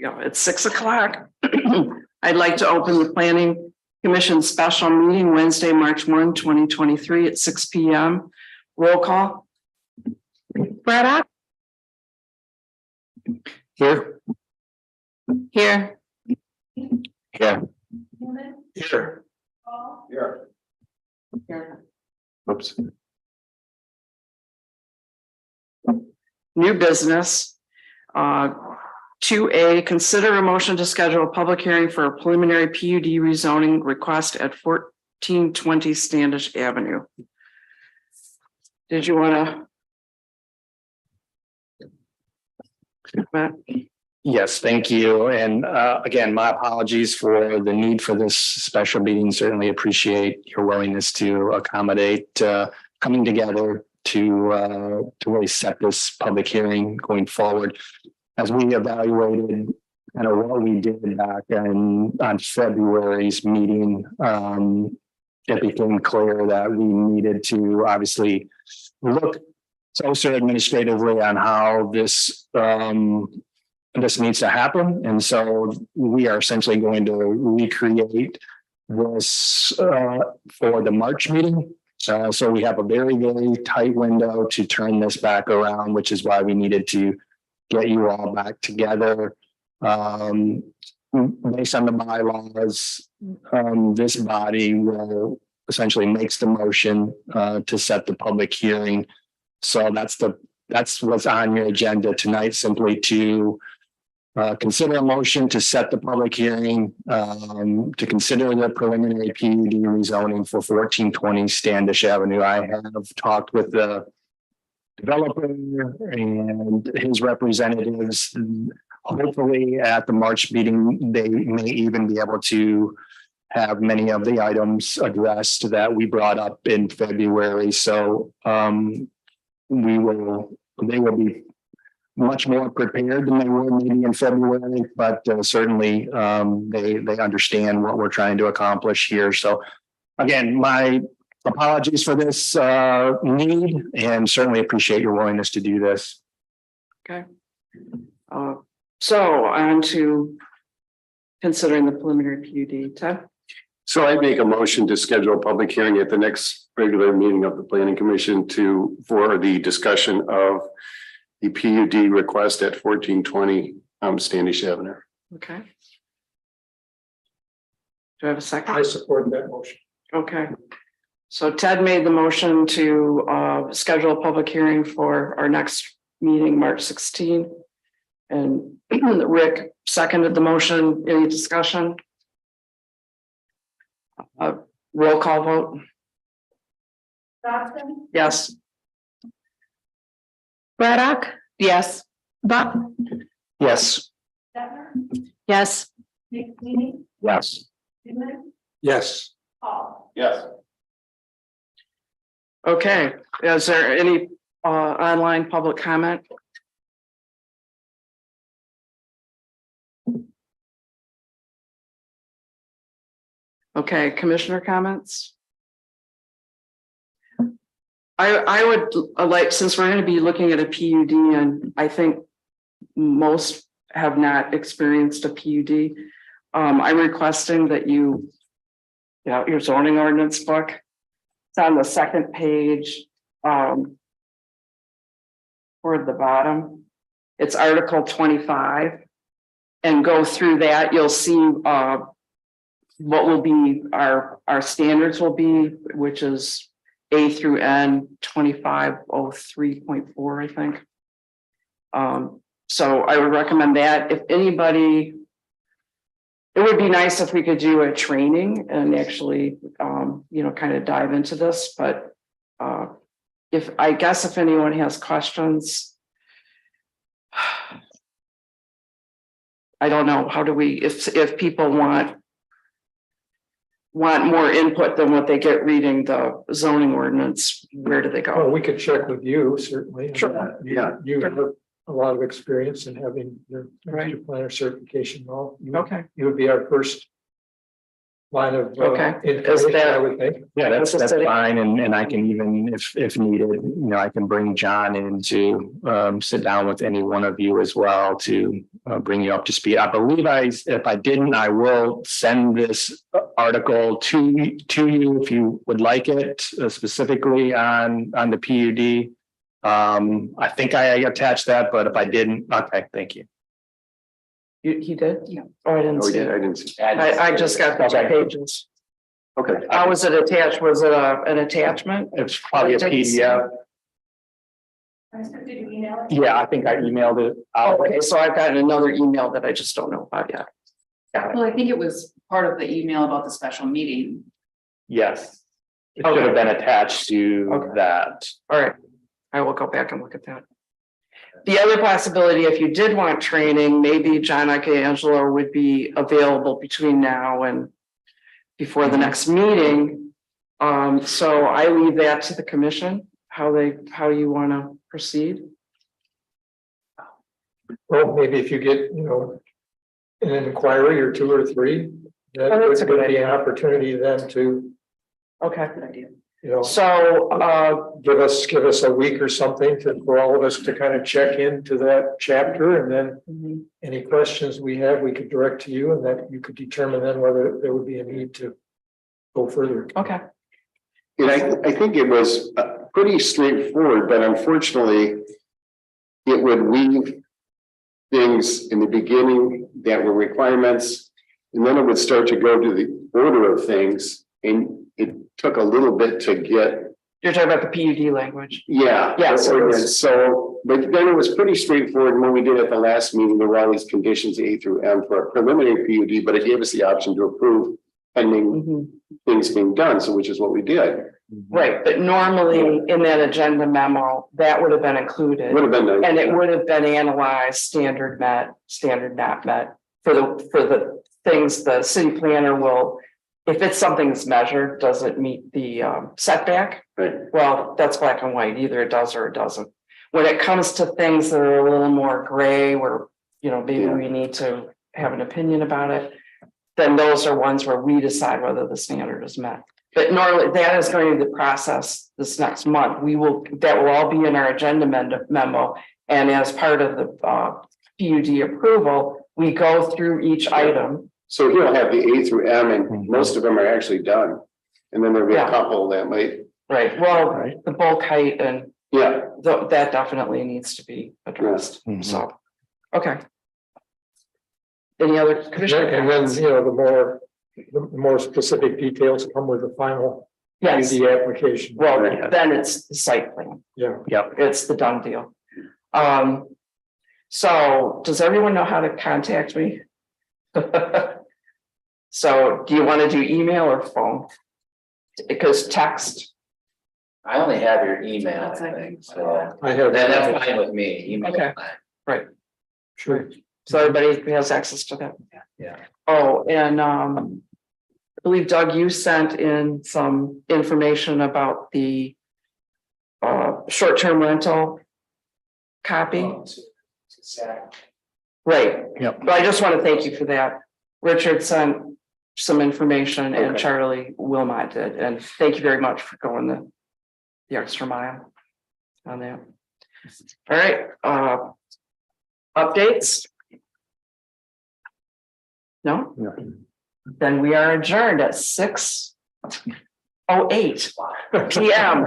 Yeah, it's 6 o'clock. I'd like to open the Planning Commission special meeting Wednesday, March 1, 2023 at 6 p.m. Roll call. Braddock. Here. Here. Yeah. Here. Here. Oops. New business. 2A, consider a motion to schedule a public hearing for a preliminary PUD rezoning request at 1420 Standish Avenue. Did you want to? Yes, thank you. And again, my apologies for the need for this special meeting. Certainly appreciate your willingness to accommodate coming together to really set this public hearing going forward. As we evaluated kind of what we did back on February's meeting, it became clear that we needed to obviously look closer administratively on how this needs to happen. And so we are essentially going to recreate this for the March meeting. So we have a very, very tight window to turn this back around, which is why we needed to get you all back together. Based on the bylaws, this body will essentially makes the motion to set the public hearing. So that's what's on your agenda tonight, simply to consider a motion to set the public hearing, to consider the preliminary PUD rezoning for 1420 Standish Avenue. I have talked with the developer and his representatives. Hopefully at the March meeting, they may even be able to have many of the items addressed that we brought up in February. So they will be much more prepared than they were maybe in February, but certainly they understand what we're trying to accomplish here. So again, my apologies for this need, and certainly appreciate your willingness to do this. Okay. So on to considering the preliminary PUD. Ted? So I make a motion to schedule a public hearing at the next regular meeting of the Planning Commission for the discussion of the PUD request at 1420 Standish Avenue. Okay. Do I have a second? I support that motion. Okay. So Ted made the motion to schedule a public hearing for our next meeting, March 16. And Rick seconded the motion. Any discussion? Roll call vote. Dodson. Yes. Braddock. Yes. Buck. Yes. Detmer. Yes. McSweeney. Yes. Goodman. Yes. Paul. Yes. Okay. Is there any online public comment? Okay, commissioner comments? I would like, since we're going to be looking at a PUD, and I think most have not experienced a PUD, I'm requesting that you know, your zoning ordinance book. It's on the second page, toward the bottom. It's Article 25, and go through that. You'll see what will be our standards will be, which is A through N 2503.4, I think. So I would recommend that. If anybody, it would be nice if we could do a training and actually, you know, kind of dive into this. But if anyone has questions, I don't know, how do we, if people want more input than what they get reading the zoning ordinance, where do they Well, go? we could check with you, certainly. Sure. Yeah. You have a lot of experience in having your Right. master planner certification. Well, Okay. you would be our first line of Okay. Is information, that- I would think. Yeah, that's Just a- fine. And I can even, if needed, I can bring John in to sit down with any one of you as well to bring you up to speed. I believe if I didn't, I will send this article to you if you would like it specifically on the PUD. I think I attached that, but if I didn't, okay, thank you. He did? Yeah. Oh, I didn't Oh, see yeah, it. I didn't see. I just got the two Okay. pages. Okay. How was it attached? Was it an attachment? It's probably a PDF. Did you email it? Yeah, I think I emailed it out. Oh, okay, so I've gotten another email that I just don't know about yet. Got it. Well, I think it was part of the email about the special meeting. Yes. It should have been attached to Okay. that. All right, I will go back and look at that. The other possibility, if you did want training, maybe John Angelo would be available between now and before the next meeting. So I leave that to the commission, how you want to proceed. Well, maybe if you get, an inquiry or two or three, that Oh, that's a good would be an idea. opportunity then to, Okay, so so, give us a week or something for all of us to kind of check into that chapter, and then any questions we have, we could direct to you, and that you could determine then whether there would be a need to go further. okay, And I think it was pretty straightforward, but unfortunately, it would weave things in the beginning that were requirements, and then it would start to go to the order of things, and it took a little bit to get, you're talking about the PUD language. yeah. Yes, it was. So, but then it was pretty straightforward when we did at the last meeting, there were all these conditions A through M for a preliminary PUD, but it gave us the option to approve pending Mhm. things being done, so which is what we did. Right, but normally in that agenda memo, that would have been included. Would have been nice. And it would have been analyzed, standard met, standard not met, for the things the city planner will. If it's something that's measured, does it meet the setback? Right. Well, that's black and white, either it does or it doesn't. When it comes to things that are a little more gray, where, maybe Yeah. we need to have an opinion about it. Then those are ones where we decide whether the standard is met. But normally that is going to be the process this next month. That will all be in our agenda memo. And as part of the PUD approval, we go through each item. So he'll have the A through M, and most of them are actually done. And then there'll be a Yeah. couple that might, Right, well, Right. the bulk height and yeah, that definitely needs to be addressed, Mhm. so, okay. Any other commissioner? And then, the more specific details come with the final Yes, PUD application. well, then it's the site plan, Yeah. Yep. it's the done deal. So does everyone know how to contact me? So do you want to do email or phone? Because text, I only have your email, That's, I I think, think, so I have. that's fine with me. Email is Okay. fine. Sure. so everybody has access to that. Yeah. Oh, and I believe Doug, you sent in some information about the short-term rental copy, right? Yep. But I just want to thank you for that. Richard sent some information and Okay. Charlie Wilmot did, and thank you very much for going the extra mile on that. All right, updates? No? No. Then we are adjourned at 6:08 PM.